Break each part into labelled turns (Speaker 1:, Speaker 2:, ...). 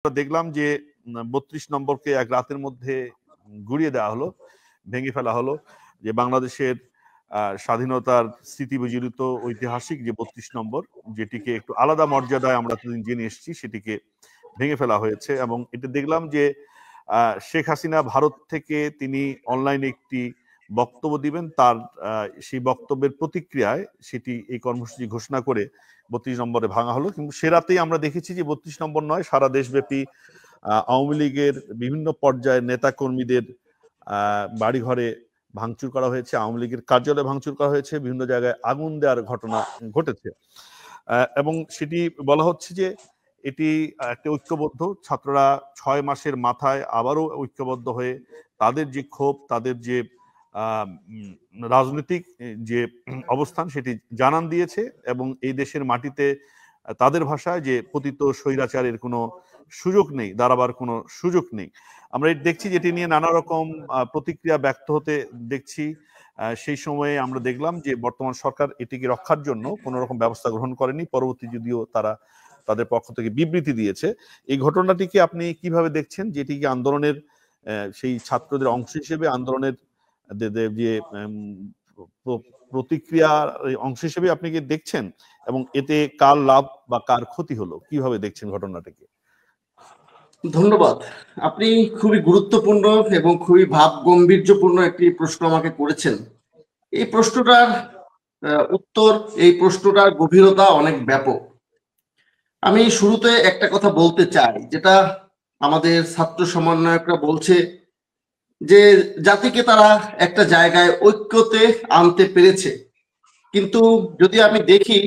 Speaker 1: দেখলাম যে ৩২ নম্বরকে এক রাতের মধ্যে গুড়িয়ে দেওয়া হলো, ভেঙে ফেলা হলো, যে বাংলাদেশের স্বাধীনতার স্মৃতি বিজড়িত ঐতিহাসিক যে ৩২ নম্বর, যেটিকে একটু আলাদা মর্যাদায় আমরা এতদিন জেনে এসেছি, সেটিকে ভেঙে ফেলা হয়েছে। এবং এটা দেখলাম যে শেখ হাসিনা ভারত থেকে তিনি অনলাইনে একটি বক্তব্য দিবেন, তার সেই বক্তব্যের প্রতিক্রিয়ায় সেটি এই কর্মসূচি ঘোষণা করে ৩২ নম্বরে ভাঙা হলো। কিন্তু সে রাতেই আমরা দেখেছি যে ৩২ নম্বর নয়, সারা দেশব্যাপী আওয়ামী লীগের বিভিন্ন পর্যায়ের নেতা কর্মীদের বাড়িঘরে ভাঙচুর করা হয়েছে, আওয়ামী লীগের কার্যালয়ে ভাঙচুর করা হয়েছে, বিভিন্ন জায়গায় আগুন দেওয়ার ঘটনা ঘটেছে। এবং সেটি বলা হচ্ছে যে এটি একটা ঐক্যবদ্ধ, ছাত্ররা ৬ মাসের মাথায় আবারও ঐক্যবদ্ধ হয়ে তাদের যে ক্ষোভ, তাদের যে রাজনৈতিক যে অবস্থান সেটি জানান দিয়েছে। এবং এই দেশের মাটিতে তাদের ভাষায় যে পতিত স্বৈরাচারের কোনো সুযোগ নেই, দাঁড়াবার কোনো সুযোগ নেই। আমরা দেখছি যেটি নিয়ে নানা রকম প্রতিক্রিয়া ব্যক্ত হতে দেখছি। সেই সময়ে আমরা দেখলাম যে বর্তমান সরকার এটিকে রক্ষার জন্য কোনো রকম ব্যবস্থা গ্রহণ করেনি, পরবর্তী যদিও তারা তাদের পক্ষ থেকে বিবৃতি দিয়েছে। এই ঘটনাটিকে আপনি কিভাবে দেখছেন, যেটিকে আন্দোলনের সেই ছাত্রদের অংশ হিসেবে, আন্দোলনের যে প্রতিক্রিয়ার অংশ হিসেবে আপনি কি দেখছেন, এবং এতে কার লাভ বা কার ক্ষতি হলো, কিভাবে দেখছেন ঘটনাটাকে?
Speaker 2: ধন্যবাদ। আপনি খুবই গুরুত্বপূর্ণ এবং খুবই ভাব গম্ভীর্যপূর্ণ একটি প্রশ্ন আমাকে করেছেন। এই প্রশ্নটার উত্তর, এই প্রশ্নটার গভীরতা অনেক ব্যাপক। আমি শুরুতে একটা কথা বলতে চাই, যেটা আমাদের ছাত্র সমন্বয়করা বলছে যে জাতিকে তারা একটা জায়গায় ঐক্যতে আনতে পেরেছে। কিন্তু যদি আমি দেখি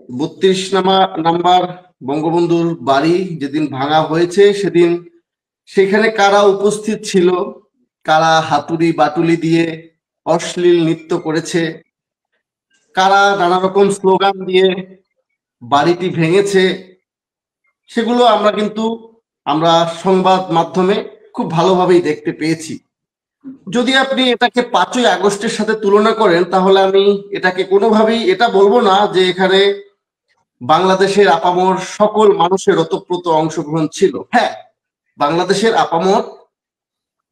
Speaker 2: ৩২ নাম্বার বঙ্গবন্ধুর বাড়ি যেদিন ভাঙা হয়েছে, সেদিন সেখানে কারা উপস্থিত ছিল, কারা হাতুড়ি বাটুলি দিয়ে অশ্লীল নৃত্য করেছে, কারা নানা রকম স্লোগান দিয়ে বাড়িটি ভেঙেছে, সেগুলো আমরা সংবাদ মাধ্যমে খুব ভালোভাবেই দেখতে পেয়েছি। যদি আপনি এটাকে ৫ই আগস্টের সাথে তুলনা করেন, তাহলে আমি এটাকে কোনোভাবেই এটা বলবো না যে এখানে বাংলাদেশের আপামর সকল মানুষের ওতপ্রোত অংশগ্রহণ ছিল। হ্যাঁ, বাংলাদেশের আপামর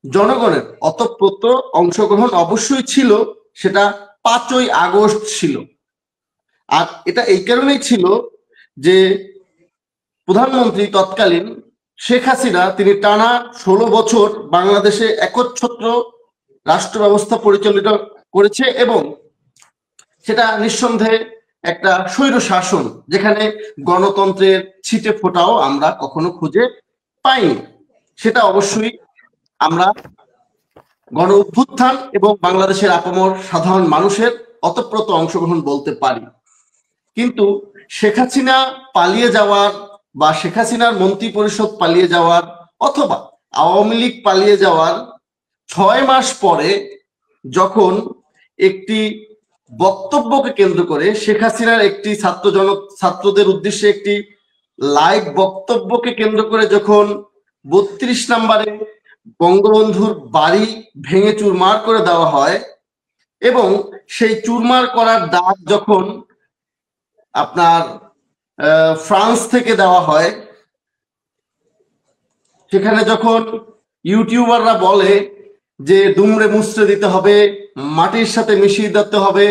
Speaker 2: জনগণের ওতপ্রোত অংশগ্রহণ অবশ্যই ছিল, সেটা ৫ই আগস্ট ছিল। আর এটা এই কারণেই ছিল যে প্রধানমন্ত্রী তৎকালীন শেখ হাসিনা তিনি টানা ১৬ বছর বাংলাদেশে একচ্ছত্র রাষ্ট্র ব্যবস্থা পরিচালিত করেছে, এবং সেটা নিঃসন্দেহে একটা স্বৈর শাসন, যেখানে গণতন্ত্রের ছিটে ফোঁটাও আমরা কখনো খুঁজে পাইনি। সেটা অবশ্যই আমরা গণ অভ্যুত্থান এবং বাংলাদেশের আপামর সাধারণ মানুষের ওতপ্রোত অংশগ্রহণ বলতে পারি। কিন্তু শেখ হাসিনা পালিয়ে যাওয়ার বা শেখ হাসিনার মন্ত্রী পরিষদ পালিয়ে যাওয়ার অথবা আওয়ামী লীগ পালিয়ে যাওয়ার ৬ মাস পরে যখন একটি বক্তব্যকে কেন্দ্র করে শেখ হাসিনার একটি ছাত্রদের উদ্দেশ্যে একটি লাইভ বক্তব্যকে কেন্দ্র করে যখন ৩২ নম্বরে বঙ্গবন্ধুর বাড়ি ভেঙে চুরমার করে দেওয়া হয়, এবং সেই চুরমার করার দাগ যখন আপনার ফ্রান্স থেকে দেওয়া হয়, সেখানে যখন ইউটিউবাররা বলে যে দুমড়ে মুচড়ে দিতে হবে, মাটির সাথে মিশিয়ে দিতে হবে,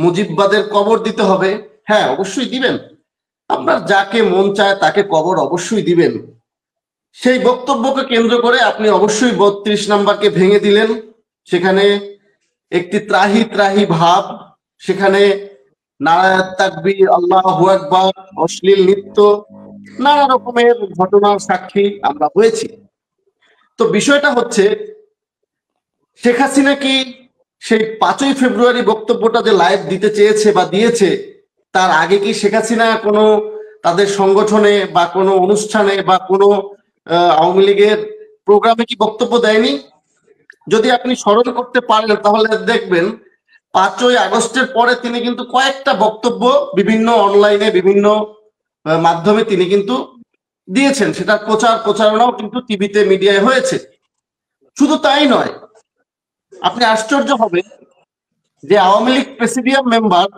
Speaker 2: মুজিববাদের কবর দিতে হবে, হ্যাঁ অবশ্যই দিবেন, আপনার যাকে মন চায় তাকে কবর অবশ্যই দিবেন। সেই বক্তব্যকে কেন্দ্র করে আপনি অবশ্যই ৩২ নাম্বারকে ভেঙে দিলেন। সেখানে একটি ত্রাহি ত্রাহি ভাব, সেখানে নারায়াত তাকবীর, আল্লাহু আকবার, অশ্লীল নৃত্য, নানা রকমের ঘটনার সাক্ষী আমরা হয়েছি। তো বিষয়টা হচ্ছে, শেখ হাসিনা কি সেই ৫ই ফেব্রুয়ারি বক্তব্যটা যে লাইভ দিতে চেয়েছে বা দিয়েছে, তার আগে কি শেখ হাসিনা কোনো তাদের সংগঠনে বা কোনো অনুষ্ঠানে বা কোনো আওয়ামী লীগের প্রোগ্রামে কি বক্তব্য দেয়নি? যদি আপনি স্মরণ করতে পারেন তাহলে দেখবেন ৫ই আগস্টের পরে তিনি কিন্তু কয়েকটা বক্তব্য বিভিন্ন অনলাইনে বিভিন্ন মাধ্যমে তিনি কিন্তু দিয়েছেন, সেটা প্রচারণাও কিন্তু টিভিতে মিডিয়ায় হয়েছে। শুধু তাই নয়, আপনি আশ্চর্য হবেন যে আওয়ামী লীগ প্রেসিডিয়াম মেম্বার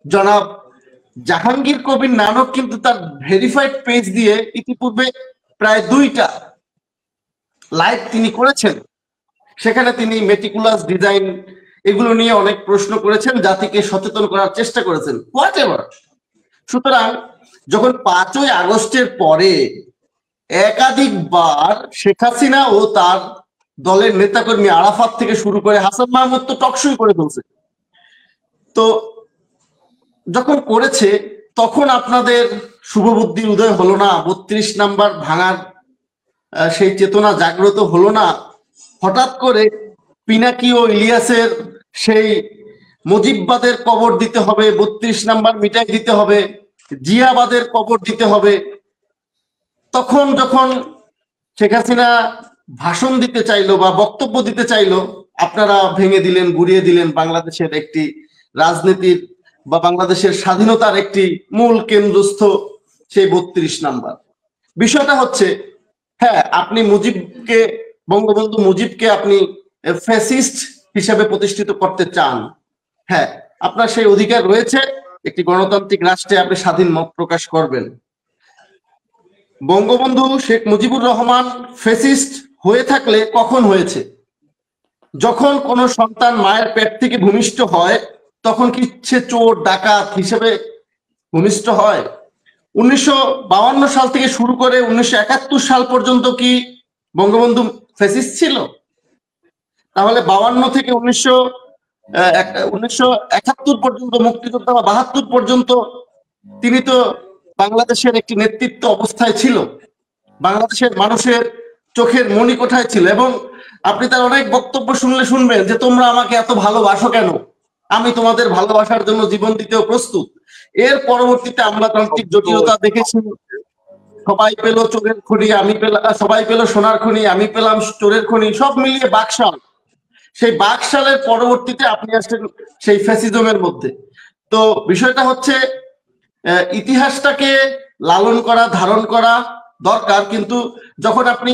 Speaker 2: জনাব জাহাঙ্গীর কবির নানক কিন্তু তার ভেরিফাইড পেজ দিয়ে ইতিপূর্বে প্রায় 2টা লাইভ তিনি করেছেন। সেখানে তিনি মেটিকুলাস ডিজাইন এগুলো নিয়ে অনেক প্রশ্ন করেছেন, জাতিকে সচেতন করার চেষ্টা করেছেন, হোয়াট এভার। সুতরাং যখন 5ই আগস্টের পরে একাধিকবার শেখ হাসিনা ও তার দলের নেতাকর্মী আরাফাত থেকে শুরু করে হাসান মাহমুদ তো টকশই করে ফেলছে, তো যখন করেছে তখন আপনাদের শুভবুদ্ধির উদয় হলো না? 32 নাম্বার ভাঙার সেই চেতনা জাগ্রত হলো না? হঠাৎ করে পিনাকি ও ইলিয়াসের সেই মুজিববাদের কবর দিতে হবে, 32 নাম্বার মিটাই দিতে হবে, জিয়াবাদের কবর দিতে হবে। তখন যখন শেখ হাসিনা ভাষণ দিতে চাইলো বা বক্তব্য দিতে চাইলো, আপনারা ভেঙে দিলেন, গুড়িয়ে দিলেন বাংলাদেশের একটি রাজনীতির বা বাংলাদেশের স্বাধীনতার একটি মূল কেন্দ্রস্থ সেই 32 নাম্বার। বিষয়টা হচ্ছে, হ্যাঁ, আপনি মুজিবকে, বঙ্গবন্ধু মুজিবকে আপনি ফ্যাসিস্ট হিসেবে প্রতিষ্ঠিত করতে চান, হ্যাঁ, আপনার সেই অধিকার রয়েছে। একটি গণতান্ত্রিক রাষ্ট্রে আপনি স্বাধীন মত প্রকাশ করবেন। বঙ্গবন্ধু শেখ মুজিবুর রহমান ফ্যাসিস্ট হয়ে থাকলে কখন হয়েছে? যখন কোন সন্তান মায়ের পেট থেকে ভূমিষ্ঠ হয় তখন কি সে চোর ডাকাত হিসেবে ভূমিষ্ঠ হয়? 1952 সাল থেকে শুরু করে 1971 সাল পর্যন্ত কি বঙ্গবন্ধু ফ্যাসিস্ট ছিল? তাহলে 52 থেকে 1971 পর্যন্ত, মুক্তিযোদ্ধা বা 72 পর্যন্ত তিনি তো বাংলাদেশের একটি নেতৃত্ব অবস্থায় ছিল, বাংলাদেশের মানুষের চোখের মনি কোঠায় ছিল। এবং আপনি তার অনেক বক্তব্য শুনলে শুনবেন যে তোমরা আমাকে এত ভালোবাসো কেন, আমি তোমাদের ভালোবাসার জন্য জীবন দিতেও প্রস্তুত। এর পরবর্তীতে আমলাতান্ত্রিক জটিলতা দেখেছি, সবাই পেল চোরের খনি, আমি পেলাম, সবাই পেল সোনার খনি, আমি পেলাম চোরের খনি, সব মিলিয়ে বাকশাল। সেই বাকশালের পরবর্তীতে আপনি আসছেন সেই ফ্যাসিজমের মধ্যে। তো বিষয়টা হচ্ছে ইতিহাসটাকে লালন করা, ধারণ করা দরকার, কিন্তু যখন আপনি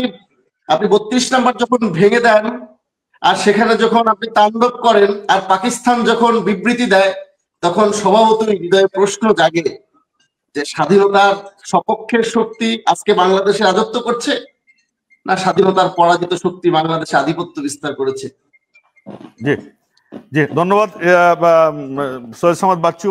Speaker 2: 32 নাম্বার যখন ভেঙে দেন আর সেখানে যখন আপনি তাণ্ডব করেন আর পাকিস্তান যখন বিবৃতি দেয়, তখন স্বভাবতই হৃদয়ে প্রশ্ন জাগে যে স্বাধীনতার সপক্ষের শক্তি আজকে বাংলাদেশে রাজত্ব করছে, না স্বাধীনতার পরাজিত শক্তি বাংলাদেশে আধিপত্য বিস্তার করেছে?
Speaker 1: জি জি, ধন্যবাদ সৈয়দ সামাদ বাচ্চু।